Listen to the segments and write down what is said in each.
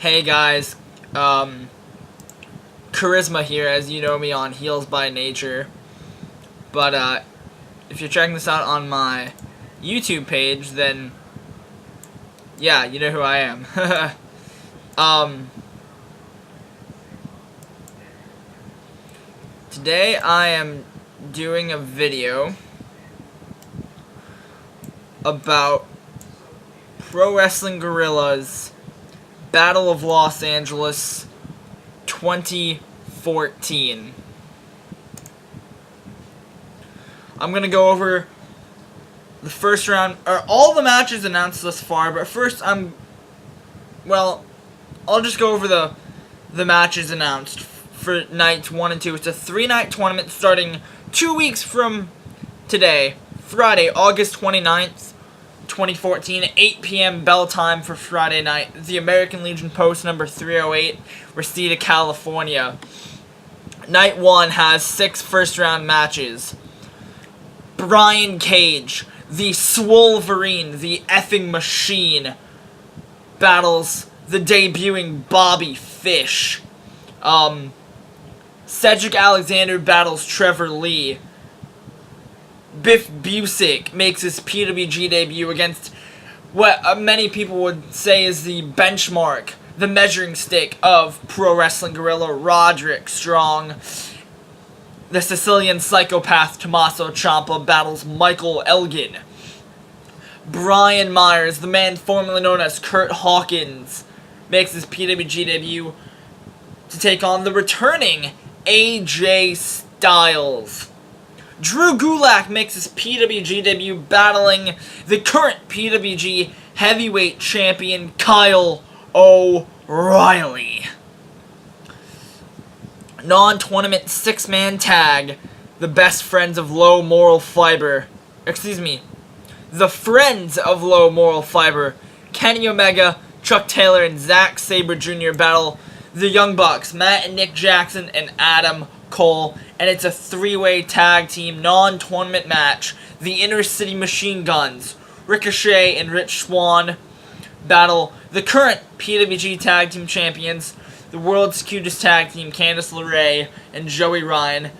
Hey guys, Charisma here, as you know me on Heels by Nature. But if you're checking this out on my YouTube page, then yeah, you know who I am. Today I am doing a video about Pro Wrestling Guerrilla's Battle of Los Angeles 2014. I'm going to go over the first round, or all the matches announced thus far, but first I'll just go over the matches announced for nights 1 and 2. It's a 3-night tournament starting 2 weeks from today, Friday, August 29th. 2014, 8 p.m. bell time for Friday night. The American Legion Post number 308, Reseda, California. Night 1 has 6 first-round matches. Brian Cage, the Swolverine, the effing machine, battles the debuting Bobby Fish. Cedric Alexander battles Trevor Lee. Biff Busick makes his PWG debut against what many people would say is the benchmark, the measuring stick of Pro Wrestling Guerrilla, Roderick Strong. The Sicilian psychopath Tommaso Ciampa battles Michael Elgin. Brian Myers, the man formerly known as Kurt Hawkins, makes his PWG debut to take on the returning AJ Styles. Drew Gulak makes his PWG debut battling the current PWG heavyweight champion Kyle O'Reilly. Non-tournament 6-man tag, the best friends of low moral fiber. The friends of low moral fiber, Kenny Omega, Chuck Taylor, and Zack Sabre Jr. battle the Young Bucks, Matt and Nick Jackson, and Adam Cole, and it's a 3-way tag team non-tournament match. The Inner City Machine Guns, Ricochet and Rich Swann, battle the current PWG tag team champions, the world's cutest tag team, Candice LeRae and Joey Ryan,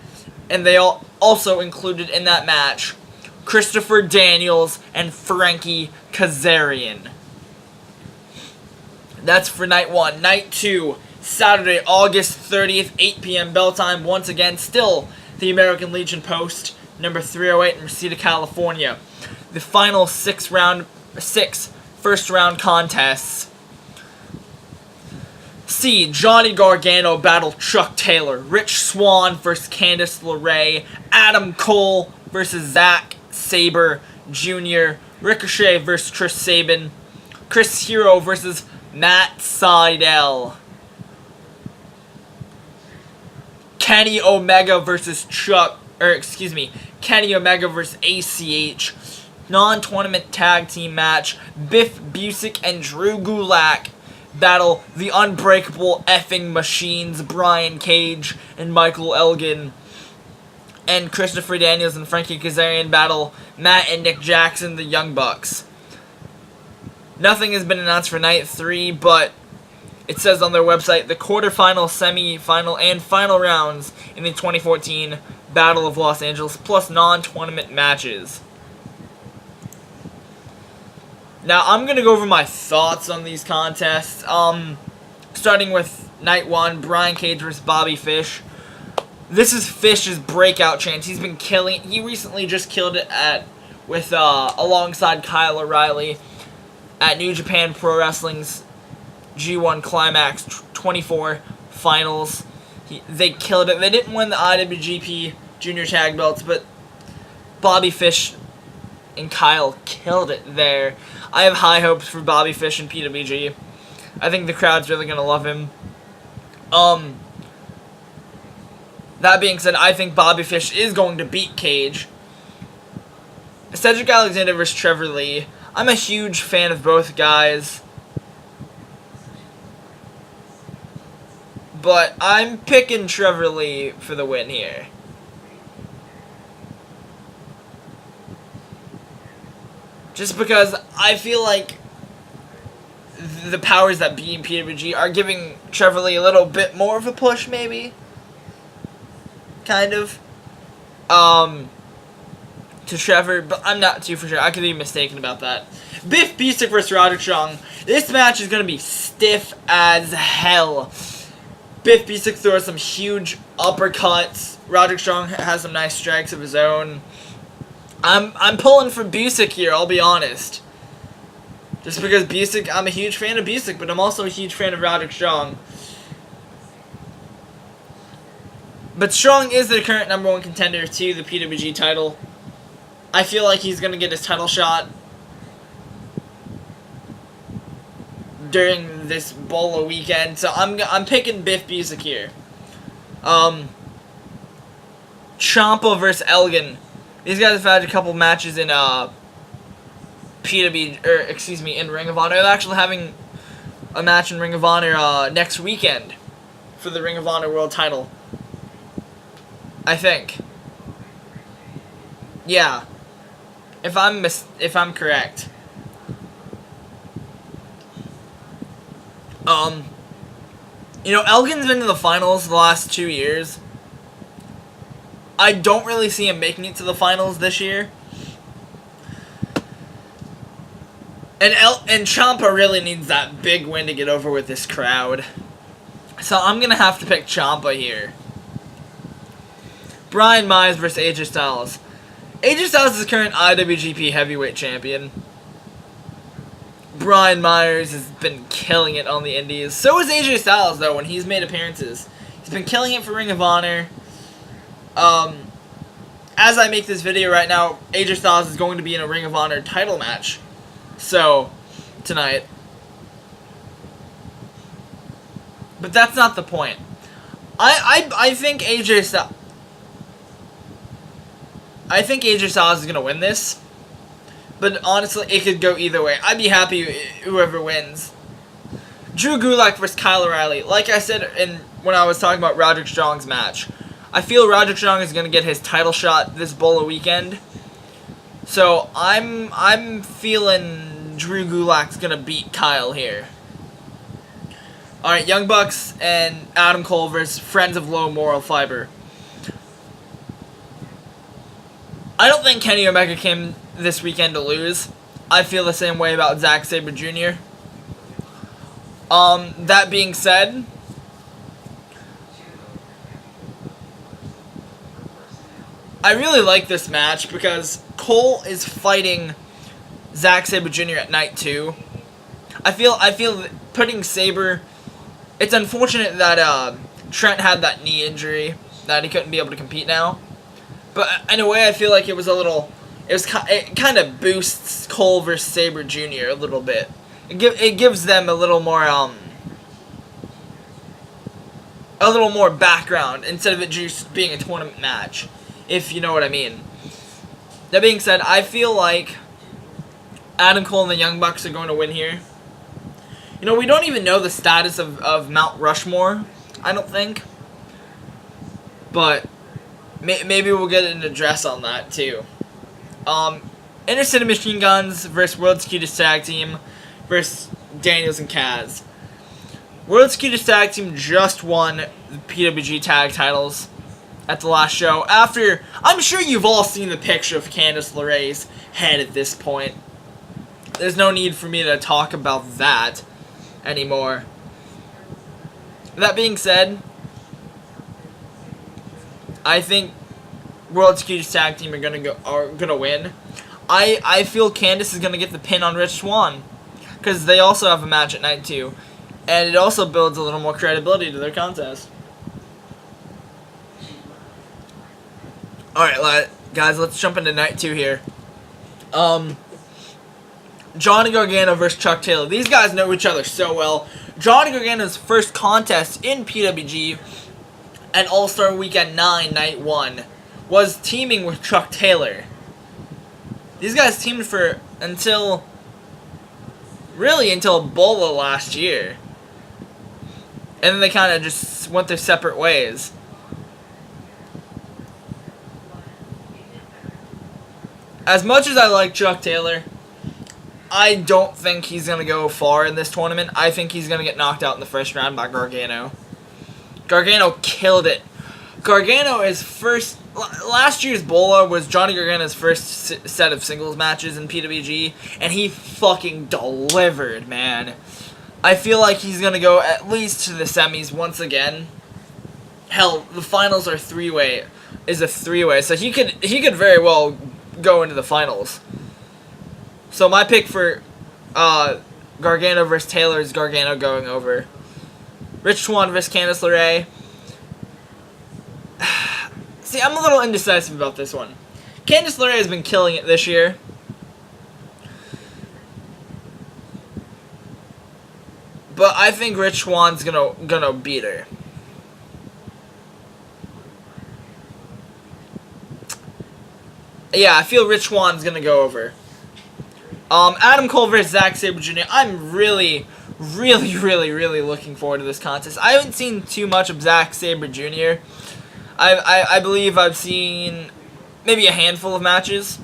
and they all also included in that match Christopher Daniels and Frankie Kazarian. That's for night 1. Night 2, Saturday, August 30th, 8 p.m. bell time. Once again, still the American Legion Post, number 308 in Reseda, California. The final 6 first-round contests see Johnny Gargano battle Chuck Taylor, Rich Swann versus Candice LeRae, Adam Cole versus Zack Sabre Jr., Ricochet versus Chris Sabin, Chris Hero versus Matt Sydal, Kenny Omega versus Kenny Omega versus ACH. Non-tournament tag team match, Biff Busick and Drew Gulak battle the unbreakable effing machines, Brian Cage and Michael Elgin. And Christopher Daniels and Frankie Kazarian battle Matt and Nick Jackson, the Young Bucks. Nothing has been announced for night 3, but it says on their website the quarterfinal, semi-final, and final rounds in the 2014 Battle of Los Angeles, plus non-tournament matches. Now, I'm going to go over my thoughts on these contests. Starting with night 1, Brian Cage versus Bobby Fish. This is Fish's breakout chance. He's been killing. He recently just killed it alongside Kyle O'Reilly at New Japan Pro Wrestling's G1 Climax 24 finals. They killed it. They didn't win the IWGP Junior Tag Belts, but Bobby Fish and Kyle killed it there. I have high hopes for Bobby Fish and PWG. I think the crowd's really going to love him. That being said, I think Bobby Fish is going to beat Cage. Cedric Alexander versus Trevor Lee. I'm a huge fan of both guys, but I'm picking Trevor Lee for the win here. Just because I feel like the powers that be in PWG are giving Trevor Lee a little bit more of a push, maybe. Kind of. To Trevor, but I'm not too for sure. I could be mistaken about that. Biff Busick versus Roderick Strong. This match is going to be stiff as hell. Biff Busick throws some huge uppercuts. Roderick Strong has some nice strikes of his own. I'm pulling for Busick here, I'll be honest. Just because Busick, I'm a huge fan of Busick, but I'm also a huge fan of Roderick Strong. But Strong is the current #1 contender to the PWG title. I feel like he's going to get his title shot during this Bola weekend, so I'm picking Biff Busick here. Ciampa versus Elgin. These guys have had a couple matches in in Ring of Honor. They're actually having a match in Ring of Honor next weekend for the Ring of Honor World Title. I think. Yeah. If I'm correct. You know, Elgin's been to the finals the last 2 years. I don't really see him making it to the finals this year. And Ciampa really needs that big win to get over with this crowd. So I'm gonna have to pick Ciampa here. Brian Myers versus AJ Styles. AJ Styles is the current IWGP Heavyweight Champion. Brian Myers has been killing it on the indies. So is AJ Styles, though, when he's made appearances. He's been killing it for Ring of Honor. As I make this video right now, AJ Styles is going to be in a Ring of Honor title match. So, tonight. But that's not the point. I think AJ Styles... I think AJ Styles is going to win this. But honestly, it could go either way. I'd be happy whoever wins. Drew Gulak versus Kyle O'Reilly. Like I said when I was talking about Roderick Strong's match, I feel Roderick Strong is going to get his title shot this Bola weekend. So I'm feeling Drew Gulak's going to beat Kyle here. Alright, Young Bucks and Adam Cole versus Friends of Low Moral Fiber. I don't think Kenny Omega came this weekend to lose. I feel the same way about Zack Sabre Jr. That being said, I really like this match because Cole is fighting Zack Sabre Jr. at night 2. I feel that putting Sabre, it's unfortunate that Trent had that knee injury that he couldn't be able to compete now. But in a way, I feel like it kind of boosts Cole versus Sabre Jr. a little bit. It gives them a little more background instead of it just being a tournament match, if you know what I mean. That being said, I feel like Adam Cole and the Young Bucks are going to win here. You know, we don't even know the status of Mount Rushmore, I don't think. But maybe we'll get an address on that, too. Inner City Machine Guns versus World's Cutest Tag Team versus Daniels and Kaz. World's Cutest Tag Team just won the PWG Tag titles at the last show. After, I'm sure you've all seen the picture of Candice LeRae's head at this point. There's no need for me to talk about that anymore. That being said, I think World's Cutest Tag Team are gonna win. I feel Candice is gonna get the pin on Rich Swann because they also have a match at night 2, and it also builds a little more credibility to their contest. All right, guys, let's jump into night 2 here. Johnny Gargano versus Chuck Taylor. These guys know each other so well. Johnny Gargano's first contest in PWG and All-Star Weekend 9, Night 1, was teaming with Chuck Taylor. These guys teamed until Bola last year. And then they kind of just went their separate ways. As much as I like Chuck Taylor, I don't think he's going to go far in this tournament. I think he's going to get knocked out in the first round by Gargano. Gargano killed it. Gargano is first... Last year's Bola was Johnny Gargano's first set of singles matches in PWG, and he fucking delivered, man. I feel like he's going to go at least to the semis once again. Hell, the finals are three-way. Is a three-way, so he could very well go into the finals. So my pick for Gargano versus Taylor is Gargano going over. Rich Swann versus Candice LeRae. See, I'm a little indecisive about this one. Candice LeRae has been killing it this year. But I think Rich Swann's gonna beat her. Yeah, I feel Rich Swann's gonna go over. Adam Cole versus Zack Sabre Jr. I'm really looking forward to this contest. I haven't seen too much of Zack Sabre Jr. I believe I've seen maybe a handful of matches.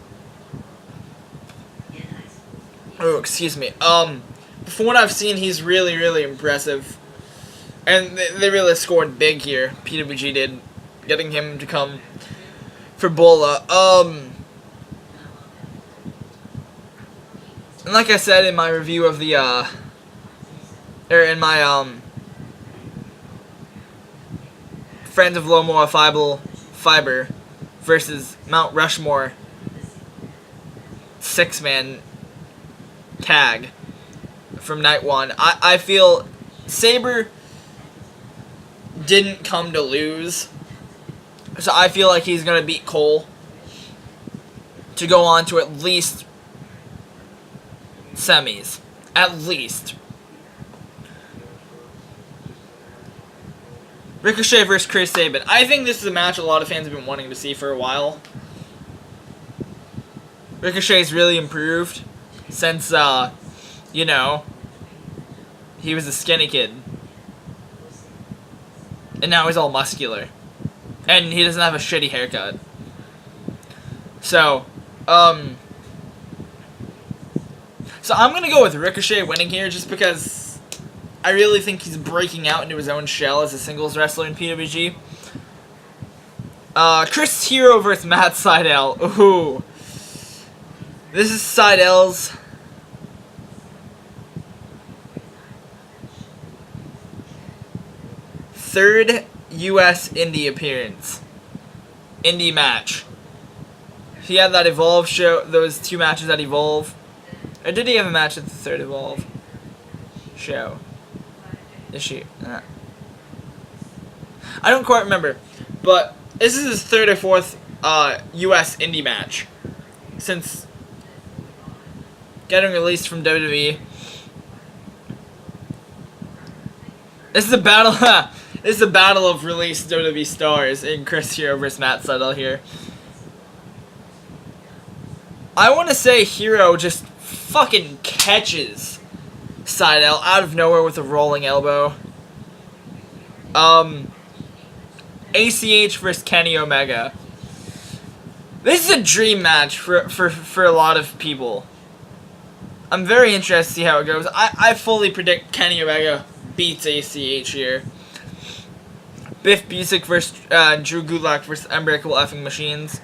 Oh, excuse me. From what I've seen, he's really impressive. And they really scored big here. PWG did, getting him to come for Bola. And like I said in my review of the, or in my, Friends of Lomoa Fiber versus Mount Rushmore 6-man tag from night one. I feel Sabre didn't come to lose, so I feel like he's going to beat Cole to go on to at least semis. At least. Ricochet versus Chris Sabin. I think this is a match a lot of fans have been wanting to see for a while. Ricochet's really improved since, you know, he was a skinny kid. And now he's all muscular. And he doesn't have a shitty haircut. So I'm going to go with Ricochet winning here just because I really think he's breaking out into his own shell as a singles wrestler in PWG. Chris Hero versus Matt Sydal. Ooh. This is Sydal's third U.S. indie appearance. Indie match. He had that Evolve show, those two matches at Evolve. Or did he have a match at the third Evolve show? Is she? I don't quite remember. But this is his third or fourth U.S. indie match since getting released from WWE. This is a battle. This is a battle of released WWE stars in Chris Hero versus Matt Sydal here. I want to say Hero just fucking catches Sydal out of nowhere with a rolling elbow. ACH versus Kenny Omega. This is a dream match for a lot of people. I'm very interested to see how it goes. I fully predict Kenny Omega beats ACH here. Biff Busick versus Drew Gulak versus Unbreakable Effing Machines.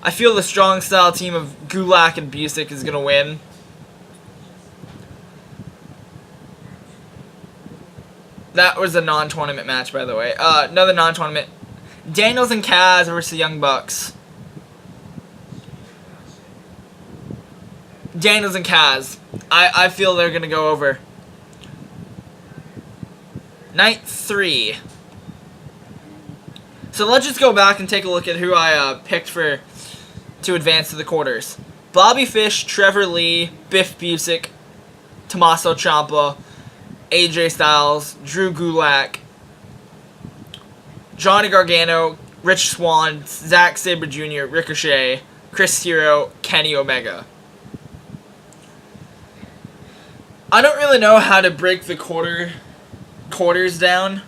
I feel the strong style team of Gulak and Busick is going to win. That was a non-tournament match, by the way. Another non-tournament. Daniels and Kaz versus the Young Bucks. Daniels and Kaz. I feel they're going to go over. Night 3. So let's just go back and take a look at who I picked to advance to the quarters. Bobby Fish, Trevor Lee, Biff Busick, Tommaso Ciampa, AJ Styles, Drew Gulak, Johnny Gargano, Rich Swann, Zack Sabre Jr., Ricochet, Chris Hero, Kenny Omega. I don't really know how to break the quarters down,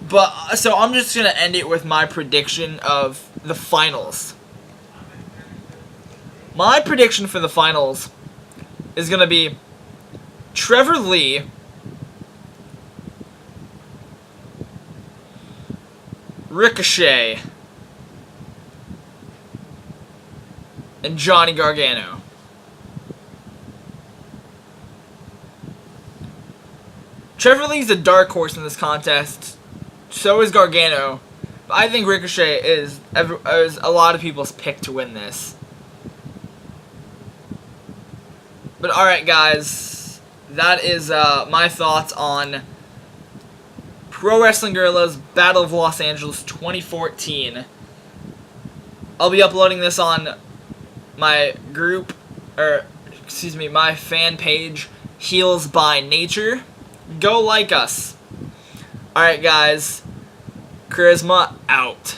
but so I'm just gonna end it with my prediction of the finals. My prediction for the finals is going to be Trevor Lee, Ricochet, and Johnny Gargano. Trevor Lee's a dark horse in this contest. So is Gargano. But I think Ricochet is a lot of people's pick to win this. But alright guys, that is my thoughts on Pro Wrestling Guerrillas Battle of Los Angeles 2014. I'll be uploading this on my group, my fan page, Heels by Nature. Go like us. Alright guys, Charisma out.